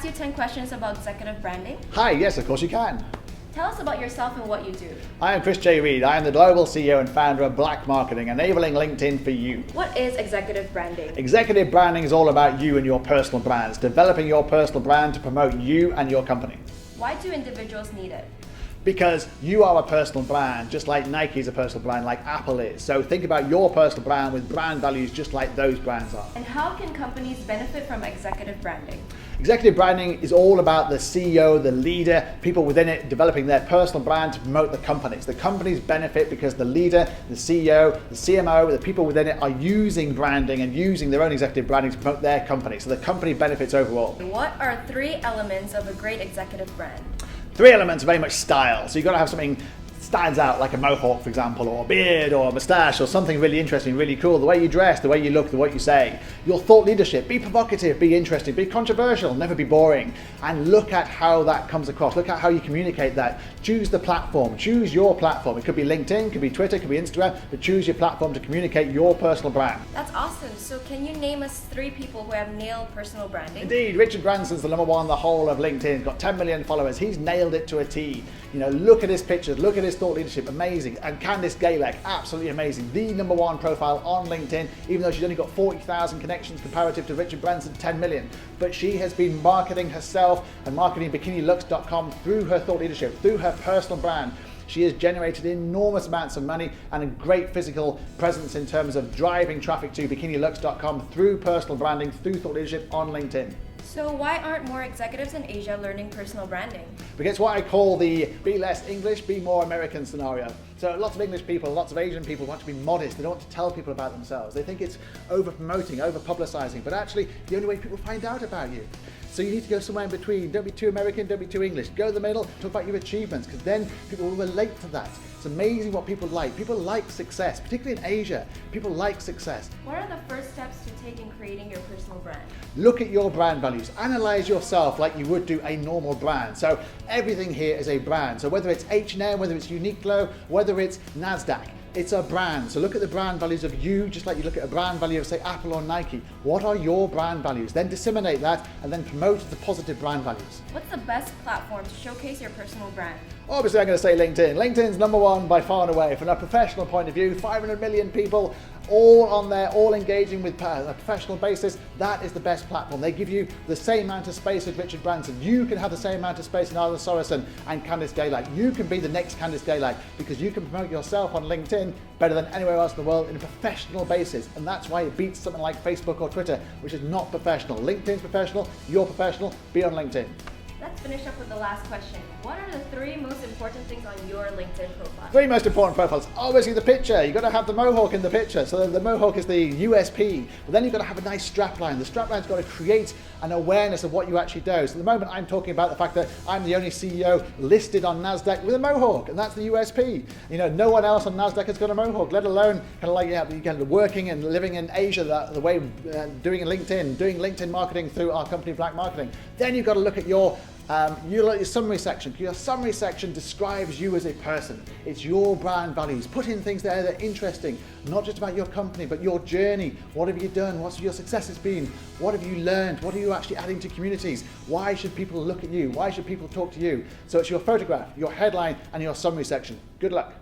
you 10 questions about executive branding? Hi, yes, of course you can. Tell us about yourself and what you do. I am Chris J. Reed. I am the global CEO and founder of Black Marketing, enabling LinkedIn for you. What is executive branding? Executive branding is all about you and your personal brands, developing your personal brand to promote you and your company. Why do individuals need it? Because you are a personal brand, just like Nike is a personal brand, like Apple is. So think about your personal brand with brand values just like those brands are. And how can companies benefit from executive branding? Executive branding is all about the CEO, the leader, people within it developing their personal brand to promote the companies. The companies benefit because the leader, the CEO, the CMO, the people within it are using branding and using their own executive branding to promote their company. So the company benefits overall. What are 3 elements of a great executive brand? 3 elements are very much style. So you've got to have something stands out, like a mohawk, for example, or a beard, or a moustache, or something really interesting, really cool. The way you dress, the way you look, the way you say. Your thought leadership, be provocative, be interesting, be controversial, never be boring. And look at how that comes across. Look at how you communicate that. Choose the platform, choose your platform. It could be LinkedIn, could be Twitter, could be Instagram, but choose your platform to communicate your personal brand. That's awesome. So can you name us 3 people who have nailed personal branding? Indeed, Richard Branson's the #1 in the whole of LinkedIn. He's got 10 million followers. He's nailed it to a T. You know, look at his pictures, look at his thought leadership, amazing. And Candice Galek, absolutely amazing. The #1 profile on LinkedIn, even though she's only got 40,000 connections comparative to Richard Branson's 10 million. But she has been marketing herself and marketing bikinilux.com through her thought leadership, through her personal brand. She has generated enormous amounts of money and a great physical presence in terms of driving traffic to bikinilux.com through personal branding, through thought leadership on LinkedIn. So why aren't more executives in Asia learning personal branding? Because it's what I call the be less English, be more American scenario. So lots of English people, lots of Asian people want to be modest. They don't want to tell people about themselves. They think it's over-promoting, over-publicizing, but actually the only way people find out about you. So you need to go somewhere in between. Don't be too American, don't be too English. Go to the middle, talk about your achievements, because then people will relate to that. It's amazing what people like. People like success, particularly in Asia. People like success. What are the first steps to take in creating your personal brand? Look at your brand values. Analyze yourself like you would do a normal brand. So everything here is a brand. So whether it's H&M, whether it's Uniqlo, whether it's NASDAQ, it's a brand. So look at the brand values of you, just like you look at a brand value of, say, Apple or Nike. What are your brand values? Then disseminate that and then promote the positive brand values. What's the best platform to showcase your personal brand? Obviously, I'm going to say LinkedIn. LinkedIn's #1 by far and away. From a professional point of view, 500 million people all on there, all engaging with a professional basis. That is the best platform. They give you the same amount of space as Richard Branson. You can have the same amount of space in Arthur Sorensen and Candice Galek. You can be the next Candice Galek because you can promote yourself on LinkedIn better than anywhere else in the world in a professional basis. And that's why it beats something like Facebook or Twitter, which is not professional. LinkedIn's professional, you're professional, be on LinkedIn. Let's finish up with the last question. What are the 3 most important things on your LinkedIn profile? 3 most important profiles. Obviously the picture. You've got to have the mohawk in the picture. So the mohawk is the USP. But then you've got to have a nice strapline. The strapline's got to create an awareness of what you actually do. So at the moment I'm talking about the fact that I'm the only CEO listed on NASDAQ with a mohawk. And that's the USP. You know, no one else on NASDAQ has got a mohawk, let alone kind of like working and living in Asia the way doing LinkedIn marketing through our company Black Marketing. Then you've got to look at your summary section. Your summary section describes you as a person. It's your brand values. Put in things there that are interesting, not just about your company, but your journey. What have you done? What's your successes been? What have you learned? What are you actually adding to communities? Why should people look at you? Why should people talk to you? So it's your photograph, your headline, and your summary section. Good luck.